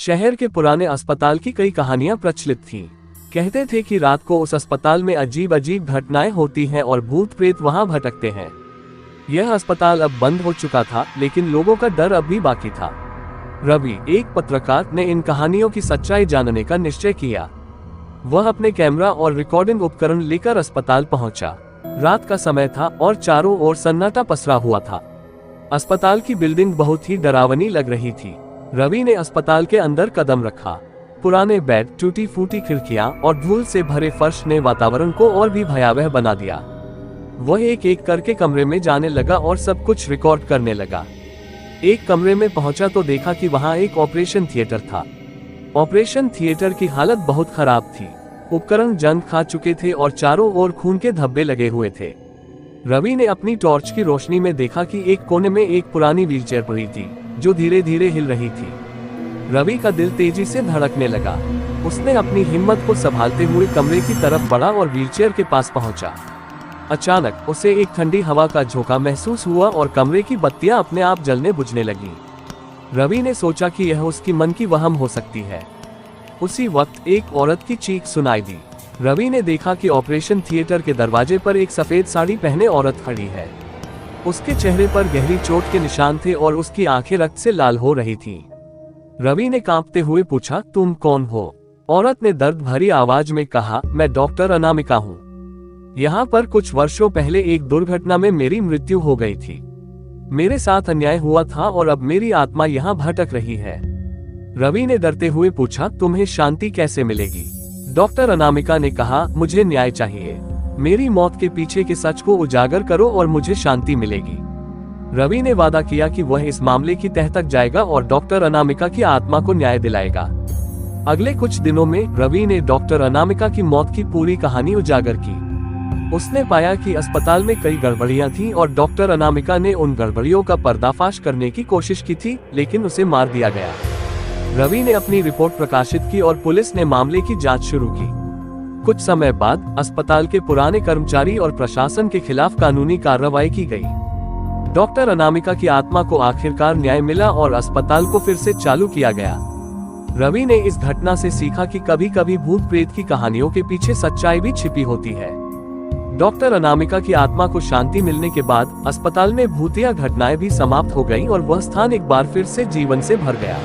शहर के पुराने अस्पताल की कई कहानियां प्रचलित थीं। कहते थे कि रात को उस अस्पताल में अजीब अजीब घटनाएं होती हैं और भूत प्रेत वहां भटकते हैं। यह अस्पताल अब बंद हो चुका था, लेकिन लोगों का डर अब भी बाकी था। रवि, एक पत्रकार, ने इन कहानियों की सच्चाई जानने का निश्चय किया। वह अपने कैमरा और रिकॉर्डिंग उपकरण लेकर अस्पताल पहुंचा। रात का समय था और चारों ओर सन्नाटा पसरा हुआ था। अस्पताल की बिल्डिंग बहुत ही डरावनी लग रही थी। रवि ने अस्पताल के अंदर कदम रखा। पुराने बेड, टूटी फूटी खिड़कियां और धूल से भरे फर्श ने वातावरण को और भी भयावह बना दिया। वह एक एक करके कमरे में जाने लगा और सब कुछ रिकॉर्ड करने लगा। एक कमरे में पहुंचा तो देखा कि वहां एक ऑपरेशन थिएटर था। ऑपरेशन थिएटर की हालत बहुत खराब थी। उपकरण जंग खा चुके थे और चारों ओर खून के धब्बे लगे हुए थे। रवि ने अपनी टॉर्च की रोशनी में देखा कि एक कोने में एक पुरानी व्हीलचेयर पड़ी थी, जो धीरे धीरे हिल रही थी। रवि का दिल तेजी से धड़कने लगा। उसने अपनी हिम्मत को संभालते हुए कमरे की तरफ बढ़ा और व्हीलचेयर के पास पहुंचा। अचानक उसे एक ठंडी हवा का झोंका महसूस हुआ और कमरे की बत्तियां अपने आप जलने बुझने लगीं। रवि ने सोचा कि यह उसकी मन की वहम हो सकती है। उसी वक्त एक औरत की चीख सुनाई दी। रवि ने देखा कि ऑपरेशन थिएटर के दरवाजे पर एक सफेद साड़ी पहने औरत खड़ी है। उसके चेहरे पर गहरी चोट के निशान थे और उसकी आंखें रक्त से लाल हो रही थीं। रवि ने कांपते हुए पूछा, तुम कौन हो? औरत ने दर्द भरी आवाज में कहा, मैं डॉक्टर अनामिका हूँ। यहाँ पर कुछ वर्षों पहले एक दुर्घटना में मेरी मृत्यु हो गई थी। मेरे साथ अन्याय हुआ था और अब मेरी आत्मा यहाँ भटक रही है। रवि ने डरते हुए पूछा, तुम्हें शांति कैसे मिलेगी? डॉक्टर अनामिका ने कहा, मुझे न्याय चाहिए। मेरी मौत के पीछे के सच को उजागर करो और मुझे शांति मिलेगी। रवि ने वादा किया कि वह इस मामले की तह तक जाएगा और डॉक्टर अनामिका की आत्मा को न्याय दिलाएगा। अगले कुछ दिनों में रवि ने डॉक्टर अनामिका की मौत की पूरी कहानी उजागर की। उसने पाया कि अस्पताल में कई गड़बड़ियां थीं और डॉक्टर अनामिका ने उन गड़बड़ियों का पर्दाफाश करने की कोशिश की थी, लेकिन उसे मार दिया गया। रवि ने अपनी रिपोर्ट प्रकाशित की और पुलिस ने मामले की जांच शुरू की। कुछ समय बाद अस्पताल के पुराने कर्मचारी और प्रशासन के खिलाफ कानूनी कार्रवाई की गई। डॉक्टर अनामिका की आत्मा को आखिरकार न्याय मिला और अस्पताल को फिर से चालू किया गया। रवि ने इस घटना से सीखा कि कभी कभी भूत प्रेत की कहानियों के पीछे सच्चाई भी छिपी होती है। डॉक्टर अनामिका की आत्मा को शांति मिलने के बाद अस्पताल में भूतिया घटनाएं भी समाप्त हो गईं और वह स्थान एक बार फिर से जीवन से भर गया।